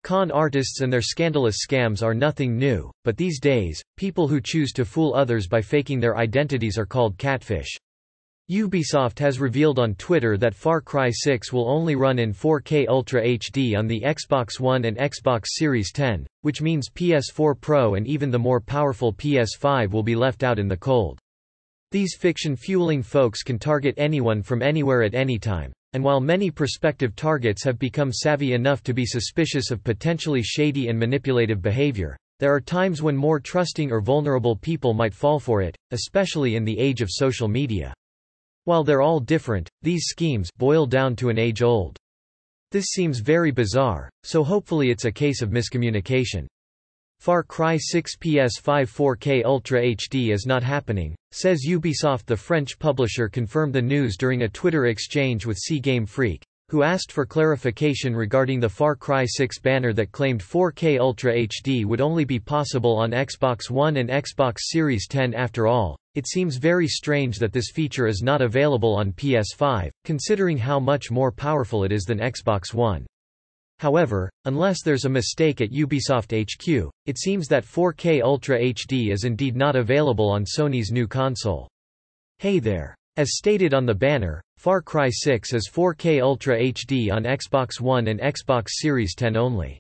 Con artists and their scandalous scams are nothing new, but these days, people who choose to fool others by faking their identities are called catfish. Ubisoft has revealed on Twitter that Far Cry 6 will only run in 4K Ultra HD on the Xbox One and Xbox Series X, which means PS4 Pro and even the more powerful PS5 will be left out in the cold. These fiction-fueling folks can target anyone from anywhere at any time, and while many prospective targets have become savvy enough to be suspicious of potentially shady and manipulative behavior, there are times when more trusting or vulnerable people might fall for it, especially in the age of social media. While they're all different, these schemes boil down to an age-old. This seems very bizarre, so hopefully it's a case of miscommunication. Far Cry 6 PS5 4K Ultra HD is not happening, says Ubisoft. The French publisher confirmed the news during a Twitter exchange with C-Game Freak, who asked for clarification regarding the Far Cry 6 banner that claimed 4K Ultra HD would only be possible on Xbox One and Xbox Series X. After all, it seems very strange that this feature is not available on PS5, considering how much more powerful it is than Xbox One. However, unless there's a mistake at Ubisoft HQ, it seems that 4K Ultra HD is indeed not available on Sony's new console. Hey there. As stated on the banner, Far Cry 6 is 4K Ultra HD on Xbox One and Xbox Series X only.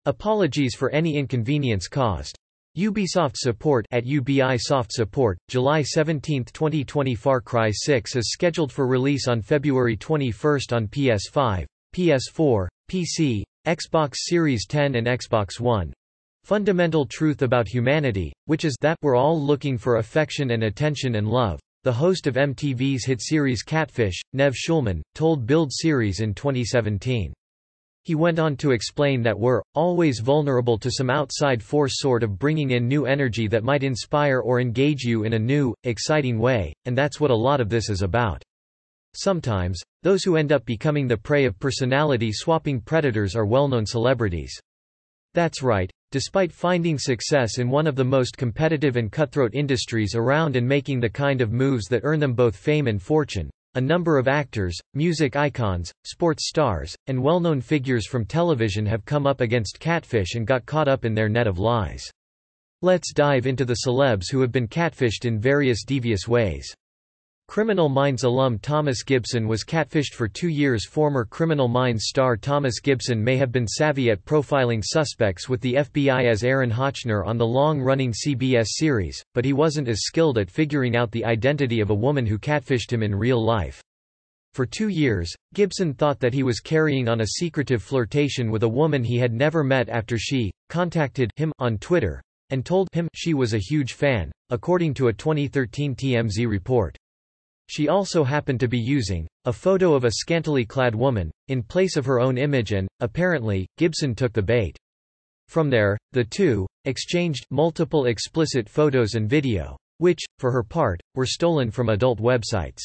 Apologies for any inconvenience caused. Ubisoft support at Ubisoft support, July 17, 2020. Far Cry 6 is scheduled for release on February 21 on PS5, PS4, PC, Xbox Series X and Xbox One. Fundamental truth about humanity, which is that we're all looking for affection and attention and love, the host of MTV's hit series Catfish, Nev Schulman, told Build Series in 2017. He went on to explain that we're always vulnerable to some outside force sort of bringing in new energy that might inspire or engage you in a new, exciting way, and that's what a lot of this is about. Sometimes, those who end up becoming the prey of personality-swapping predators are well-known celebrities. That's right. Despite finding success in one of the most competitive and cutthroat industries around and making the kind of moves that earn them both fame and fortune, a number of actors, music icons, sports stars, and well-known figures from television have come up against catfish and got caught up in their net of lies. Let's dive into the celebs who have been catfished in various devious ways. Criminal Minds alum Thomas Gibson was catfished for 2 years. Former Criminal Minds star Thomas Gibson may have been savvy at profiling suspects with the FBI as Aaron Hotchner on the long-running CBS series, but he wasn't as skilled at figuring out the identity of a woman who catfished him in real life. For 2 years, Gibson thought that he was carrying on a secretive flirtation with a woman he had never met after she contacted him on Twitter and told him she was a huge fan, according to a 2013 TMZ report. She also happened to be using a photo of a scantily clad woman in place of her own image and, apparently, Gibson took the bait. From there, the two exchanged multiple explicit photos and video, which, for her part, were stolen from adult websites.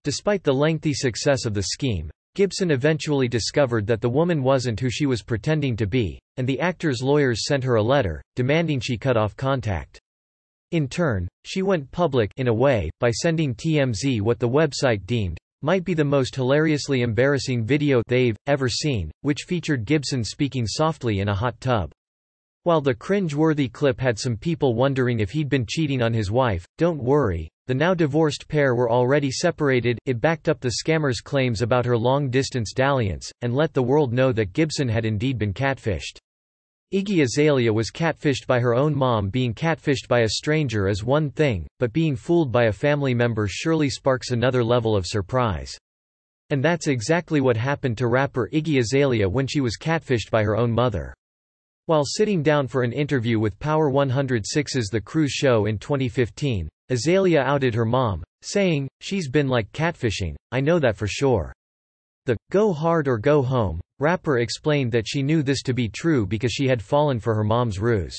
Despite the lengthy success of the scheme, Gibson eventually discovered that the woman wasn't who she was pretending to be, and the actor's lawyers sent her a letter, demanding she cut off contact. In turn, she went public in a way, by sending TMZ what the website deemed might be the most hilariously embarrassing video they've ever seen, which featured Gibson speaking softly in a hot tub. While the cringe-worthy clip had some people wondering if he'd been cheating on his wife, don't worry, the now-divorced pair were already separated. It backed up the scammer's claims about her long-distance dalliance, and let the world know that Gibson had indeed been catfished. Iggy Azalea was catfished by her own mom. Being catfished by a stranger is one thing, but being fooled by a family member surely sparks another level of surprise. And that's exactly what happened to rapper Iggy Azalea when she was catfished by her own mother. While sitting down for an interview with Power 106's The Cruise Show in 2015, Azalea outed her mom, saying, "She's been like catfishing, I know that for sure." The "Go Hard or Go Home" rapper explained that she knew this to be true because she had fallen for her mom's ruse.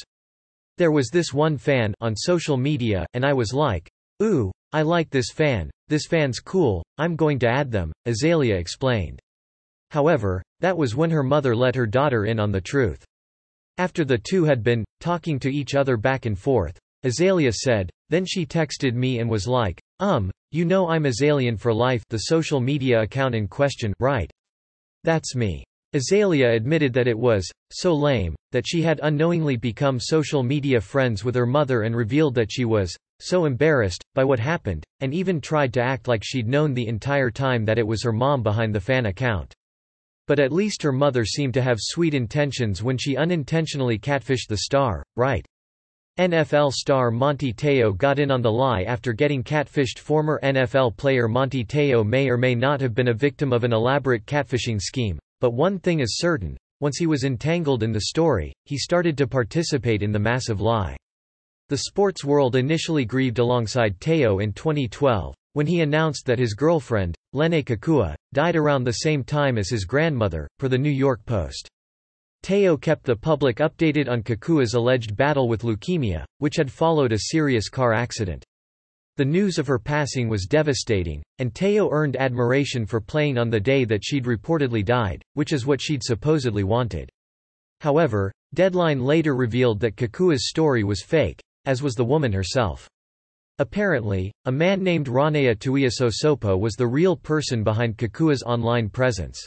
"There was this one fan on social media, and I was like, ooh, I like this fan's cool, I'm going to add them," Azalea explained. However, that was when her mother let her daughter in on the truth. After the two had been talking to each other back and forth, Azalea said, "Then she texted me and was like, you know I'm Azalean for life," the social media account in question, right? "That's me. Azalea admitted that it was so lame that she had unknowingly become social media friends with her mother and revealed that she was so embarrassed by what happened, and even tried to act like she'd known the entire time that it was her mom behind the fan account. But at least her mother seemed to have sweet intentions when she unintentionally catfished the star, right? NFL star Monty Te'o got in on the lie after getting catfished. Former NFL player Monty Te'o may or may not have been a victim of an elaborate catfishing scheme, but one thing is certain: once he was entangled in the story, he started to participate in the massive lie. The sports world initially grieved alongside Te'o in 2012, when he announced that his girlfriend, Lene Kekua, died around the same time as his grandmother, per the New York Post. Te'o kept the public updated on Kekua's alleged battle with leukemia, which had followed a serious car accident. The news of her passing was devastating, and Te'o earned admiration for playing on the day that she'd reportedly died, which is what she'd supposedly wanted. However, Deadline later revealed that Kekua's story was fake, as was the woman herself. Apparently, a man named Ranea Tuiasosopo was the real person behind Kekua's online presence.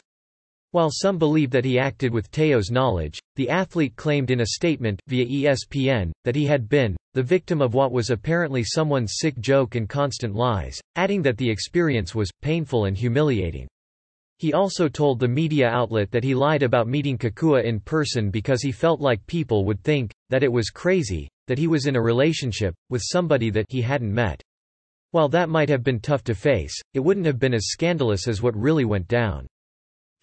While some believe that he acted with Te'o's knowledge, the athlete claimed in a statement via ESPN that he had been the victim of what was apparently someone's sick joke and constant lies, adding that the experience was painful and humiliating. He also told the media outlet that he lied about meeting Kekua in person because he felt like people would think that it was crazy, that he was in a relationship with somebody that he hadn't met. While that might have been tough to face, it wouldn't have been as scandalous as what really went down.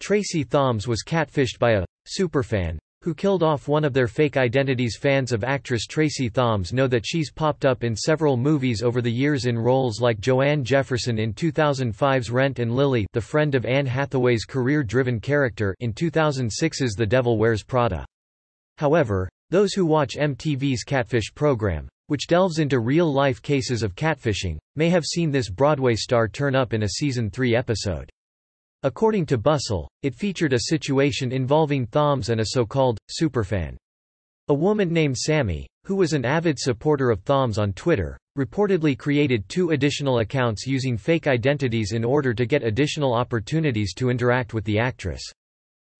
Tracy Thoms was catfished by a superfan who killed off one of their fake identities. Fans of actress Tracy Thoms know that she's popped up in several movies over the years in roles like Joanne Jefferson in 2005's Rent and Lily, the friend of Anne Hathaway's career-driven character, in 2006's The Devil Wears Prada. However, those who watch MTV's Catfish program, which delves into real-life cases of catfishing, may have seen this Broadway star turn up in a Season 3 episode. According to Bustle, it featured a situation involving Thoms and a so-called superfan. A woman named Sammy, who was an avid supporter of Thoms on Twitter, reportedly created 2 additional accounts using fake identities in order to get additional opportunities to interact with the actress.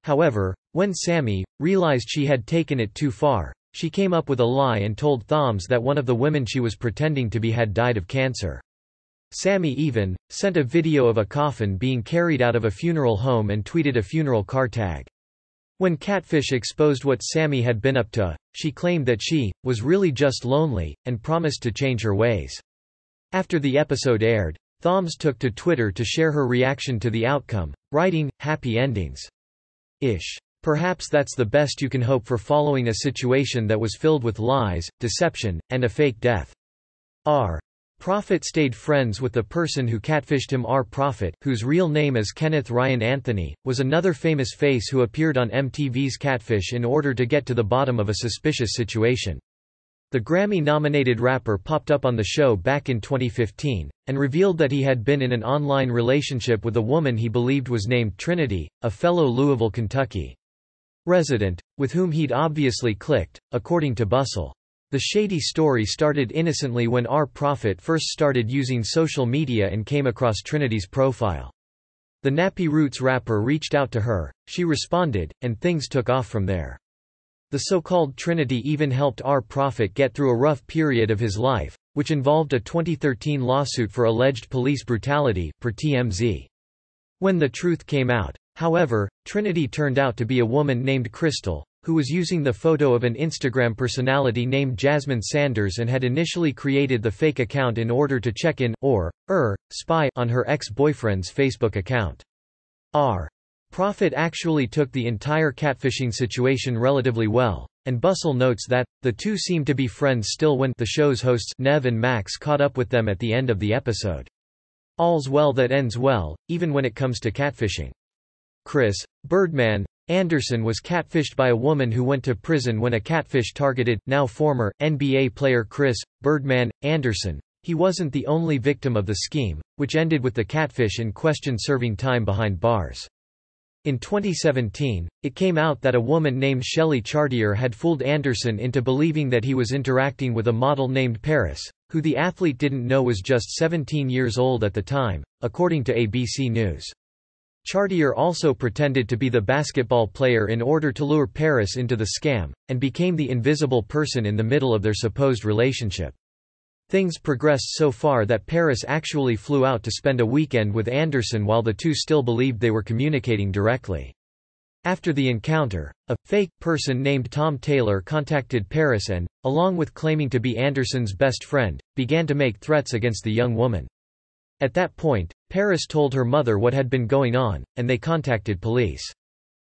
However, when Sammy realized she had taken it too far, she came up with a lie and told Thoms that one of the women she was pretending to be had died of cancer. Sammy even sent a video of a coffin being carried out of a funeral home and tweeted a funeral car tag. When Catfish exposed what Sammy had been up to, she claimed that she was really just lonely and promised to change her ways. After the episode aired, Thoms took to Twitter to share her reaction to the outcome, writing, "Happy endings. Ish. Perhaps that's the best you can hope for following a situation that was filled with lies, deception, and a fake death." R. Prophet stayed friends with the person who catfished him. R. Prophet, whose real name is Kenneth Ryan Anthony, was another famous face who appeared on MTV's Catfish in order to get to the bottom of a suspicious situation. The Grammy-nominated rapper popped up on the show back in 2015, and revealed that he had been in an online relationship with a woman he believed was named Trinity, a fellow Louisville, Kentucky resident, with whom he'd obviously clicked, according to Bustle. The shady story started innocently when R. Prophet first started using social media and came across Trinity's profile. The Nappy Roots rapper reached out to her, she responded, and things took off from there. The so-called Trinity even helped R. Prophet get through a rough period of his life, which involved a 2013 lawsuit for alleged police brutality, per TMZ. When the truth came out, however, Trinity turned out to be a woman named Crystal, who was using the photo of an Instagram personality named Jasmine Sanders and had initially created the fake account in order to check in, or spy on her ex-boyfriend's Facebook account. R. Prophet actually took the entire catfishing situation relatively well, and Bustle notes that the two seemed to be friends still when the show's hosts Nev and Max caught up with them at the end of the episode. All's well that ends well, even when it comes to catfishing. Chris Birdman Anderson was catfished by a woman who went to prison when a catfish targeted now former NBA player Chris Birdman Anderson. He wasn't the only victim of the scheme, which ended with the catfish in question serving time behind bars. In 2017, it came out that a woman named Shelley Chartier had fooled Anderson into believing that he was interacting with a model named Paris, who the athlete didn't know was just 17 years old at the time, according to ABC News. Chartier also pretended to be the basketball player in order to lure Paris into the scam, and became the invisible person in the middle of their supposed relationship. Things progressed so far that Paris actually flew out to spend a weekend with Anderson while the two still believed they were communicating directly. After the encounter, a fake person named Tom Taylor contacted Paris and, along with claiming to be Anderson's best friend, began to make threats against the young woman. At that point, Paris told her mother what had been going on, and they contacted police.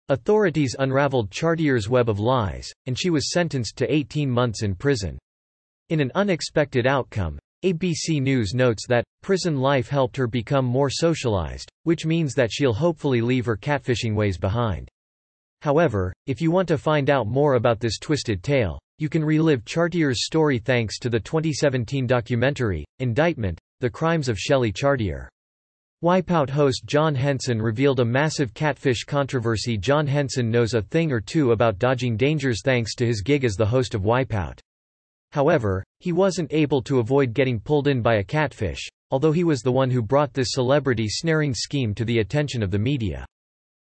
Authorities unraveled Chartier's web of lies, and she was sentenced to 18 months in prison. In an unexpected outcome, ABC News notes that, prison life helped her become more socialized, which means that she'll hopefully leave her catfishing ways behind. However, if you want to find out more about this twisted tale, you can relive Chartier's story thanks to the 2017 documentary, Indictment: The Crimes of Shelley Chartier. Wipeout host John Henson revealed a massive catfish controversy. John Henson knows a thing or two about dodging dangers thanks to his gig as the host of Wipeout. However, he wasn't able to avoid getting pulled in by a catfish, although he was the one who brought this celebrity snaring scheme to the attention of the media.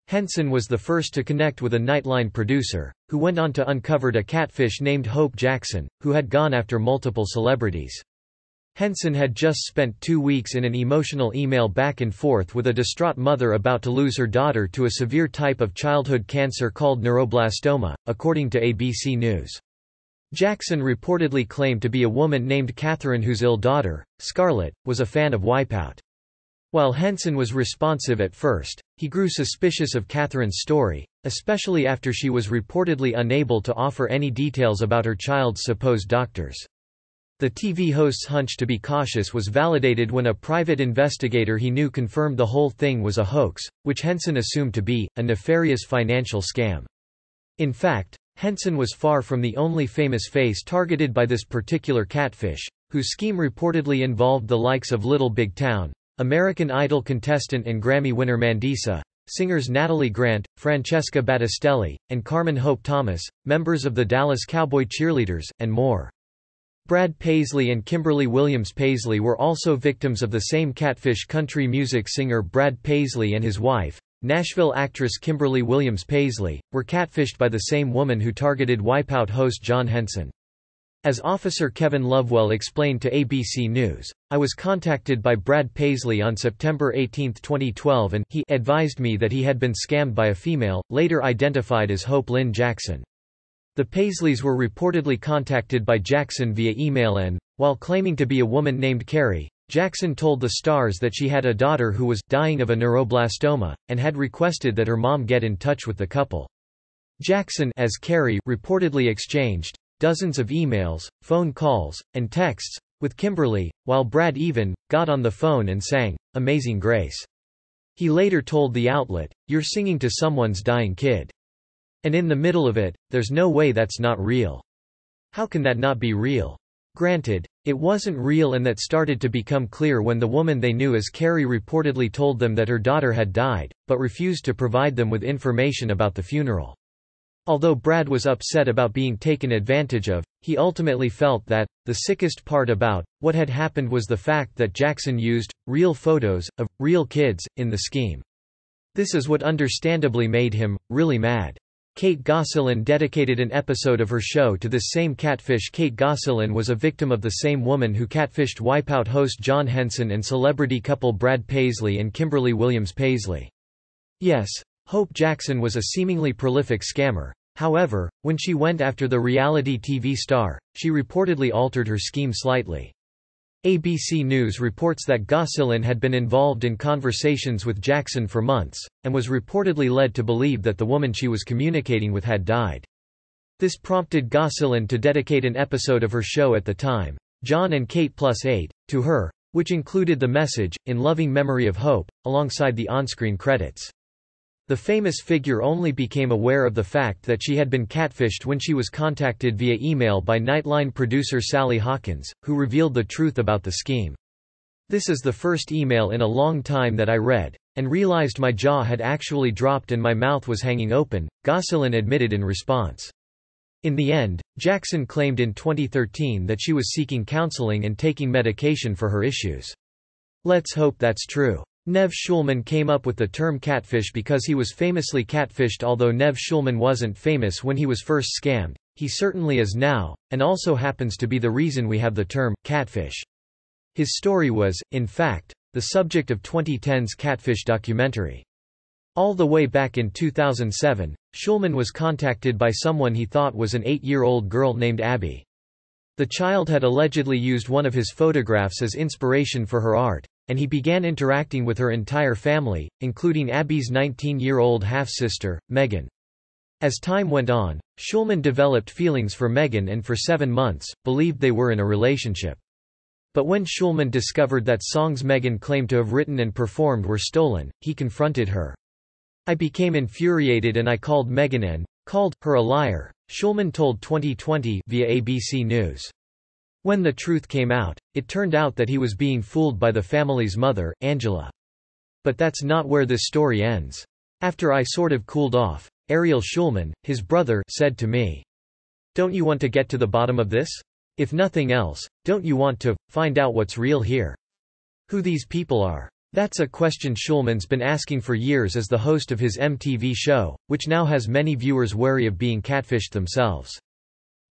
Henson was the first to connect with a Nightline producer, who went on to uncover a catfish named Hope Jackson, who had gone after multiple celebrities. Henson had just spent 2 weeks in an emotional email back and forth with a distraught mother about to lose her daughter to a severe type of childhood cancer called neuroblastoma, according to ABC News. Jackson reportedly claimed to be a woman named Catherine whose ill daughter, Scarlett, was a fan of Wipeout. While Henson was responsive at first, he grew suspicious of Catherine's story, especially after she was reportedly unable to offer any details about her child's supposed doctors. The TV host's hunch to be cautious was validated when a private investigator he knew confirmed the whole thing was a hoax, which Henson assumed to be a nefarious financial scam. In fact, Henson was far from the only famous face targeted by this particular catfish, whose scheme reportedly involved the likes of Little Big Town, American Idol contestant and Grammy winner Mandisa, singers Natalie Grant, Francesca Battistelli, and Carmen Hope Thomas, members of the Dallas Cowboy Cheerleaders, and more. Brad Paisley and Kimberly Williams Paisley were also victims of the same catfish. Country music singer Brad Paisley and his wife, Nashville actress Kimberly Williams Paisley, were catfished by the same woman who targeted Wipeout host John Henson. As Officer Kevin Lovewell explained to ABC News, "I was contacted by Brad Paisley on September 18, 2012 and he advised me that he had been scammed by a female, later identified as Hope Lynn Jackson." The Paisleys were reportedly contacted by Jackson via email and, while claiming to be a woman named Carrie, Jackson told the stars that she had a daughter who was dying of a neuroblastoma, and had requested that her mom get in touch with the couple. Jackson, as Carrie, reportedly exchanged dozens of emails, phone calls, and texts with Kimberly, while Brad even got on the phone and sang Amazing Grace. He later told the outlet, "You're singing to someone's dying kid. And in the middle of it, there's no way that's not real. How can that not be real?" Granted, it wasn't real, and that started to become clear when the woman they knew as Carrie reportedly told them that her daughter had died, but refused to provide them with information about the funeral. Although Brad was upset about being taken advantage of, he ultimately felt that, the sickest part about what had happened was the fact that Jackson used real photos of real kids in the scheme. This is what understandably made him really mad. Kate Gosselin dedicated an episode of her show to this same catfish. Kate Gosselin was a victim of the same woman who catfished Wipeout host John Henson and celebrity couple Brad Paisley and Kimberly Williams Paisley. Yes, Hope Jackson was a seemingly prolific scammer. However, when she went after the reality TV star, she reportedly altered her scheme slightly. ABC News reports that Gosselin had been involved in conversations with Jackson for months, and was reportedly led to believe that the woman she was communicating with had died. This prompted Gosselin to dedicate an episode of her show at the time, John and Kate Plus 8, to her, which included the message, "In loving memory of Hope," alongside the on-screen credits. The famous figure only became aware of the fact that she had been catfished when she was contacted via email by Nightline producer Sally Hawkins, who revealed the truth about the scheme. "This is the first email in a long time that I read, and realized my jaw had actually dropped and my mouth was hanging open," Gosselin admitted in response. In the end, Jackson claimed in 2013 that she was seeking counseling and taking medication for her issues. Let's hope that's true. Nev Schulman came up with the term catfish because he was famously catfished. Although Nev Schulman wasn't famous when he was first scammed, he certainly is now, and also happens to be the reason we have the term catfish. His story was, in fact, the subject of 2010's Catfish documentary. All the way back in 2007, Schulman was contacted by someone he thought was an 8-year-old girl named Abby. The child had allegedly used one of his photographs as inspiration for her art, and he began interacting with her entire family, including Abby's 19-year-old half-sister, Megan. As time went on, Schulman developed feelings for Megan and for 7 months, believed they were in a relationship. But when Schulman discovered that songs Megan claimed to have written and performed were stolen, he confronted her. "I became infuriated and I called Megan and called her a liar," Schulman told 2020 via ABC News. When the truth came out, it turned out that he was being fooled by the family's mother, Angela. But that's not where this story ends. "After I sort of cooled off, Ariel Schulman, his brother, said to me, 'Don't you want to get to the bottom of this? If nothing else, don't you want to find out what's real here? Who these people are?' That's a question Schulman's been asking for years as the host of his MTV show, which now has many viewers wary of being catfished themselves.